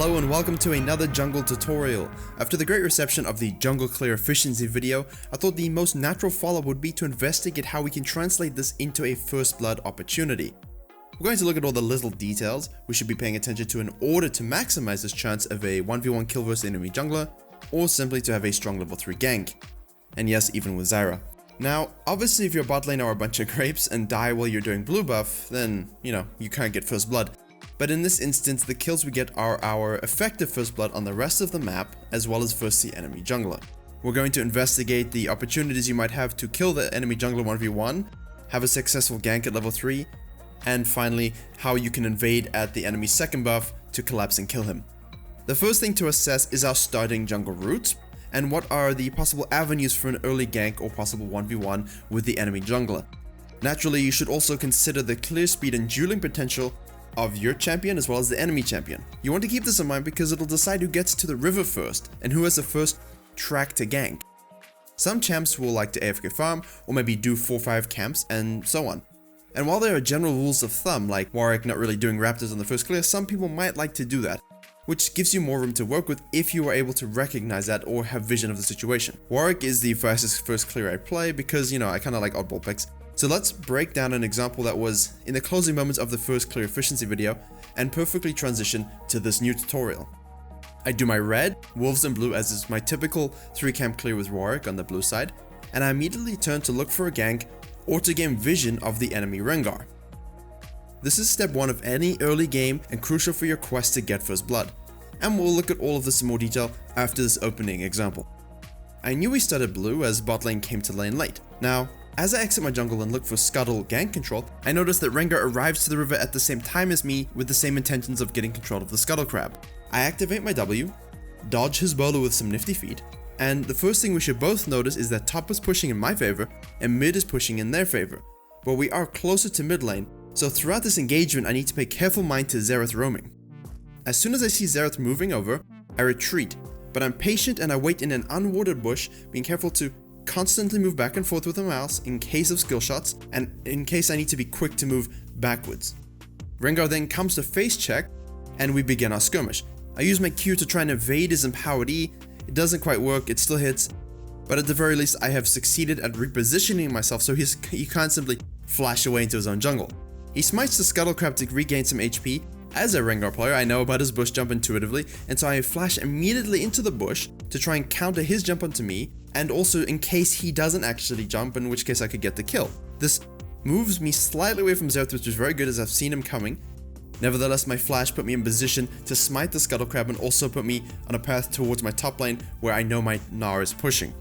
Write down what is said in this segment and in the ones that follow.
Hello and welcome to another jungle tutorial. After the great reception of the jungle clear efficiency video, I thought the most natural follow-up would be to investigate how we can translate this into a first blood opportunity. We're going to look at all the little details we should be paying attention to in order to maximize this chance of a 1v1 kill versus enemy jungler, or simply to have a strong level 3 gank. And yes, even with ZYRA. Now, obviously if your bot lane are a bunch of grapes and die while you're doing blue buff, then, you can't get first blood. But in this instance, the kills we get are our effective first blood on the rest of the map, as well as versus the enemy jungler. We're going to investigate the opportunities you might have to kill the enemy jungler 1v1, have a successful gank at level 3, and finally, how you can invade at the enemy's second buff to collapse and kill him. The first thing to assess is our starting jungle routes, and what are the possible avenues for an early gank or possible 1v1 with the enemy jungler. Naturally, you should also consider the clear speed and dueling potential of your champion as well as the enemy champion. You want to keep this in mind because it'll decide who gets to the river first and who has the first track to gank. Some champs will like to AFK farm or maybe do 4-5 camps and so on. And while there are general rules of thumb like Warwick not really doing raptors on the first clear, some people might like to do that, which gives you more room to work with if you are able to recognize that or have vision of the situation. Warwick is the fastest first clear I play because, I kind of like oddball picks. So let's break down an example that was in the closing moments of the first clear efficiency video and perfectly transition to this new tutorial. I do my red, wolves and blue as is my typical 3 camp clear with Warwick on the blue side, and I immediately turn to look for a gank or to gain vision of the enemy Rengar. This is step 1 of any early game and crucial for your quest to get first blood, and we'll look at all of this in more detail after this opening example. I knew we started blue as bot lane came to lane late. Now, as I exit my jungle and look for scuttle gank control, I notice that Rengar arrives to the river at the same time as me with the same intentions of getting control of the scuttle crab. I activate my W, dodge his bowler with some nifty feet, and the first thing we should both notice is that top is pushing in my favor and mid is pushing in their favor, but we are closer to mid lane, so throughout this engagement I need to pay careful mind to ZYRA roaming. As soon as I see ZYRA moving over, I retreat, but I'm patient and I wait in an unwatered bush, being careful to constantly move back and forth with the mouse in case of skill shots and in case I need to be quick to move backwards. Rengar then comes to face check and we begin our skirmish. I use my Q to try and evade his empowered E. It doesn't quite work, it still hits, but at the very least I have succeeded at repositioning myself so he can't simply flash away into his own jungle. He smites the scuttle crab to regain some HP. As a Rengar player, I know about his bush jump intuitively, and so I flash immediately into the bush to try and counter his jump onto me, and also in case he doesn't actually jump, in which case I could get the kill. This moves me slightly away from ZYRA, which is very good as I've seen him coming. Nevertheless, my flash put me in position to smite the scuttle crab and also put me on a path towards my top lane where I know my Gnar is pushing.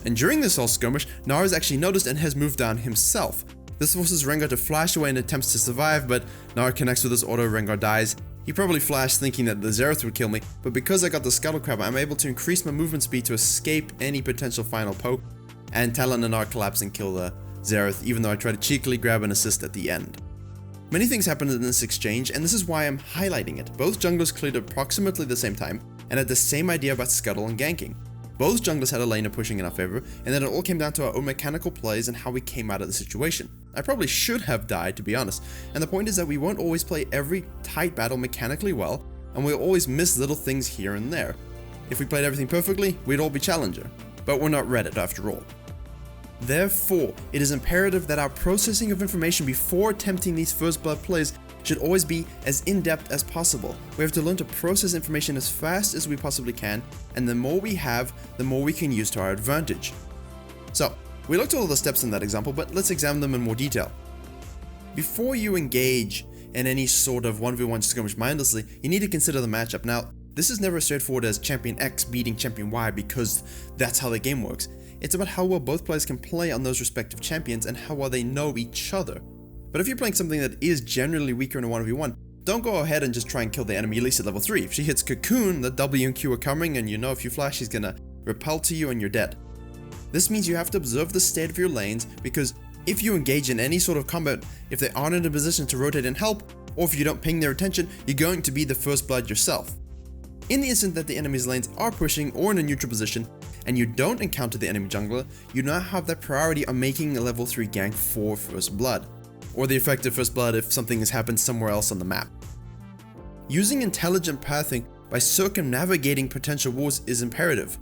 And during this whole skirmish, Gnar has actually noticed and has moved down himself. This forces Rengar to flash away in attempts to survive, but Gnar connects with his auto, Rengar dies. He probably flashed thinking that the ZYRA would kill me, but because I got the scuttle crab, I'm able to increase my movement speed to escape any potential final poke, and Talon and Gnar collapse and kill the ZYRA, even though I try to cheekily grab an assist at the end. Many things happened in this exchange, and this is why I'm highlighting it. Both junglers cleared approximately the same time, and had the same idea about scuttle and ganking. Both junglers had a laner pushing in our favor, and then it all came down to our own mechanical plays and how we came out of the situation. I probably should have died, to be honest, and the point is that we won't always play every tight battle mechanically well, and we'll always miss little things here and there. If we played everything perfectly, we'd all be challenger, but we're not Reddit after all. Therefore, it is imperative that our processing of information before attempting these first blood plays should always be as in-depth as possible. We have to learn to process information as fast as we possibly can, and the more we have, the more we can use to our advantage. So, we looked at all the steps in that example, but let's examine them in more detail. Before you engage in any sort of 1v1 skirmish mindlessly, you need to consider the matchup. Now, this is never as straightforward as Champion X beating Champion Y because that's how the game works. It's about how well both players can play on those respective champions and how well they know each other. But if you're playing something that is generally weaker in a 1v1, don't go ahead and just try and kill the enemy Elise at level 3. If she hits Cocoon, the W and Q are coming, and if you flash, she's gonna repel to you and you're dead. This means you have to observe the state of your lanes, because if you engage in any sort of combat, if they aren't in a position to rotate and help, or if you don't ping their attention, you're going to be the first blood yourself. In the instant that the enemy's lanes are pushing or in a neutral position, and you don't encounter the enemy jungler, you now have that priority on making a level 3 gank for first blood, or the effective first blood if something has happened somewhere else on the map. Using intelligent pathing by circumnavigating potential wars is imperative.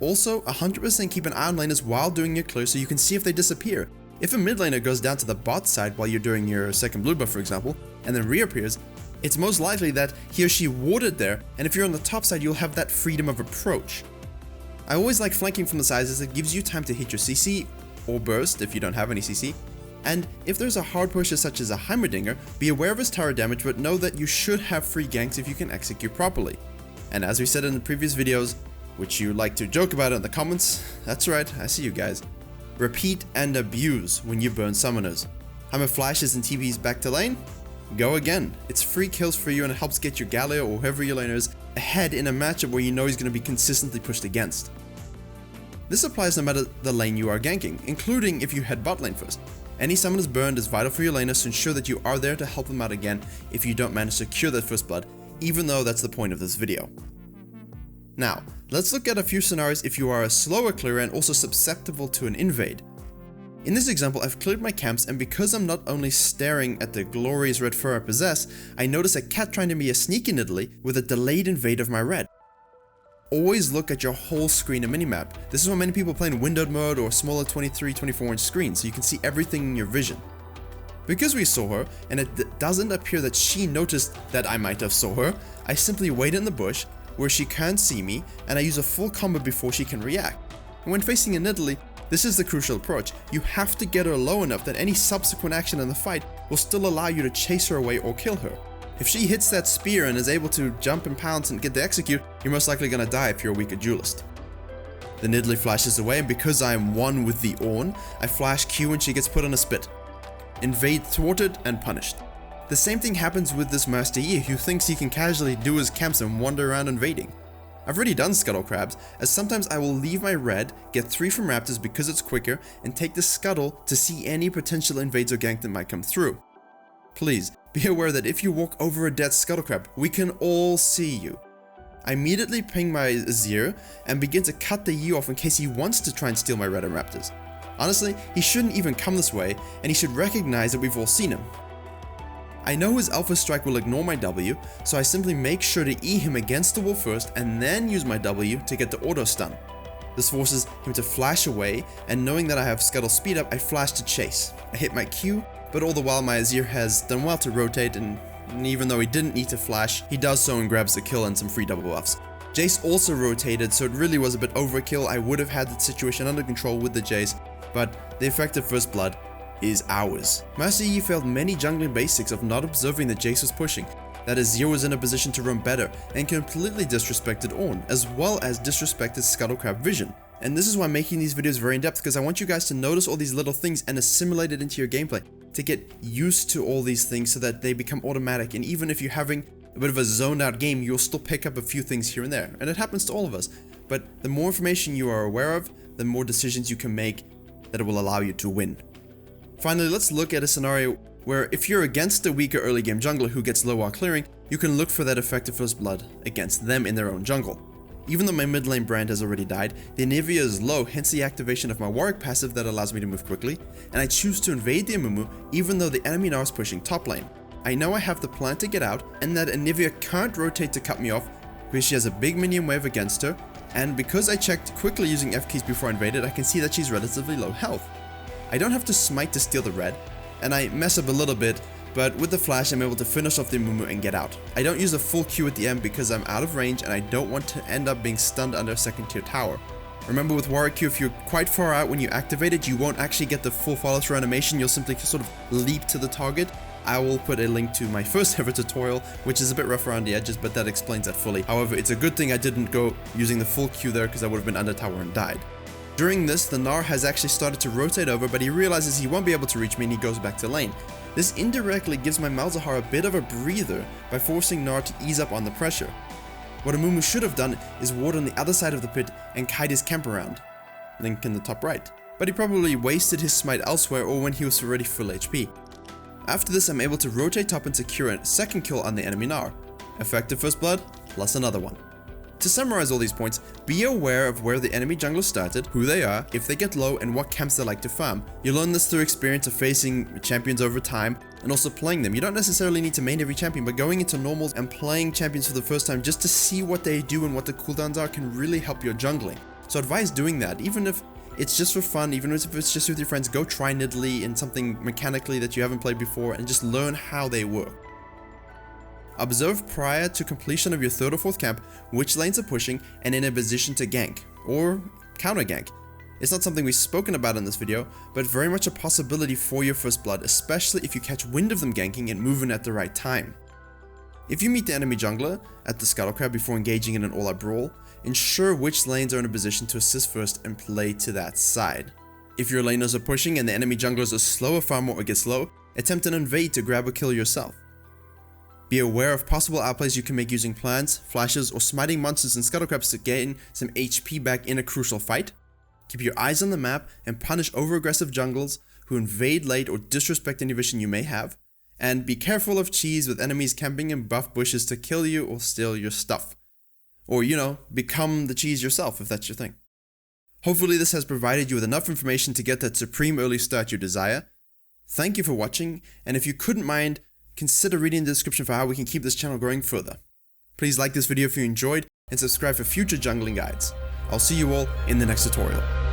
Also, 100% keep an eye on laners while doing your clear so you can see if they disappear. If a mid laner goes down to the bot side while you're doing your second blue buff for example, and then reappears, it's most likely that he or she warded there, and if you're on the top side you'll have that freedom of approach. I always like flanking from the sides as it gives you time to hit your CC, or burst if you don't have any CC, and if there's a hard pusher such as a Heimerdinger, be aware of his tower damage but know that you should have free ganks if you can execute properly. And as we said in the previous videos, which you like to joke about in the comments, that's right, I see you guys. Repeat and abuse when you burn summoners. Heimer flashes and TPs back to lane? Go again. It's free kills for you and it helps get your Galio or whoever your laner is ahead in a matchup where you know he's going to be consistently pushed against. This applies no matter the lane you are ganking, including if you head bot lane first. Any summoners burned is vital for your laners to ensure that you are there to help them out again if you don't manage to secure that first blood, even though that's the point of this video. Now, let's look at a few scenarios if you are a slower clearer and also susceptible to an invade. In this example, I've cleared my camps, and because I'm not only staring at the glorious red fur I possess, I notice a cat trying to be a sneaky Nidalee with a delayed invade of my red. Always look at your whole screen and minimap. This is why many people play in windowed mode or smaller 23-24 inch screens, so you can see everything in your vision. Because we saw her, and it doesn't appear that she noticed that I might have saw her, I simply wait in the bush, where she can't see me, and I use a full combo before she can react. And when facing a Nidalee, this is the crucial approach. You have to get her low enough that any subsequent action in the fight will still allow you to chase her away or kill her. If she hits that spear and is able to jump and pounce and get the execute, you're most likely gonna die if you're a weaker duelist. The Nidalee flashes away, and because I am one with the Ornn, I flash Q and she gets put on a spit. Invade thwarted and punished. The same thing happens with this Master Yi who thinks he can casually do his camps and wander around invading. I've already done Scuttle Crabs, as sometimes I will leave my red, get 3 from Raptors because it's quicker, and take the Scuttle to see any potential invades or gank that might come through. Please, be aware that if you walk over a dead Scuttle Crab, we can all see you. I immediately ping my ZYRA and begin to cut the Yi off in case he wants to try and steal my red and Raptors. Honestly, he shouldn't even come this way, and he should recognize that we've all seen him. I know his Alpha Strike will ignore my W, so I simply make sure to E him against the wall first and then use my W to get the auto stun. This forces him to flash away, and knowing that I have Scuttle speed up, I flash to chase. I hit my Q, but all the while my ZYRA has done well to rotate, and even though he didn't need to flash, he does so and grabs the kill and some free double buffs. Jace also rotated, so it really was a bit overkill. I would have had the situation under control with the Jace, but the effective first blood is ours. Master Yi failed many jungling basics of not observing that Jace was pushing, that his ZYRA was in a position to run better, and completely disrespected Ornn, as well as disrespected Scuttle Crab vision. And this is why I'm making these videos very in depth, because I want you guys to notice all these little things and assimilate it into your gameplay, to get used to all these things so that they become automatic, and even if you're having a bit of a zoned out game, you'll still pick up a few things here and there, and it happens to all of us. But the more information you are aware of, the more decisions you can make that it will allow you to win. Finally, let's look at a scenario where if you're against a weaker early game jungler who gets low while clearing, you can look for that effective first blood against them in their own jungle. Even though my mid lane brand has already died, the Anivia is low, hence the activation of my Warwick passive that allows me to move quickly, and I choose to invade the Amumu even though the enemy now is pushing top lane. I know I have the plan to get out, and that Anivia can't rotate to cut me off because she has a big minion wave against her, and because I checked quickly using F keys before I invaded, I can see that she's relatively low health. I don't have to smite to steal the red, and I mess up a little bit, but with the flash I'm able to finish off the Amumu and get out. I don't use a full Q at the end because I'm out of range and I don't want to end up being stunned under a second tier tower. Remember with Warwick Q, if you're quite far out when you activate it, you won't actually get the full follow through animation, you'll simply sort of leap to the target. I will put a link to my first ever tutorial, which is a bit rough around the edges, but that explains that fully. However, it's a good thing I didn't go using the full Q there because I would have been under tower and died. During this, the Gnar has actually started to rotate over, but he realizes he won't be able to reach me and he goes back to lane. This indirectly gives my Malzahar a bit of a breather by forcing Gnar to ease up on the pressure. What Amumu should have done is ward on the other side of the pit and kite his camp around. Link in the top right. But he probably wasted his smite elsewhere or when he was already full HP. After this, I'm able to rotate top and secure a second kill on the enemy Gnar. Effective first blood, plus another one. To summarize all these points, be aware of where the enemy jungler started, who they are, if they get low, and what camps they like to farm. You learn this through experience of facing champions over time, and also playing them. You don't necessarily need to main every champion, but going into normals and playing champions for the first time just to see what they do and what the cooldowns are can really help your jungling. So advise doing that, even if it's just for fun, even if it's just with your friends. Go try Nidalee in something mechanically that you haven't played before and just learn how they work. Observe prior to completion of your 3rd or 4th camp which lanes are pushing and in a position to gank, or counter gank. It's not something we've spoken about in this video, but very much a possibility for your first blood, especially if you catch wind of them ganking and move in at the right time. If you meet the enemy jungler at the Scuttle Crab before engaging in an all-out brawl, ensure which lanes are in a position to assist first and play to that side. If your laners are pushing and the enemy junglers are slower farmer or get slow, attempt an invade to grab or kill yourself. Be aware of possible outplays you can make using plants, flashes, or smiting monsters and Scuttle Crabs to gain some HP back in a crucial fight. Keep your eyes on the map and punish over-aggressive jungles who invade late or disrespect any vision you may have. And be careful of cheese with enemies camping in buff bushes to kill you or steal your stuff. Or, become the cheese yourself if that's your thing. Hopefully this has provided you with enough information to get that supreme early start you desire. Thank you for watching, and if you couldn't mind, consider reading the description for how we can keep this channel growing further. Please like this video if you enjoyed, and subscribe for future jungling guides. I'll see you all in the next tutorial.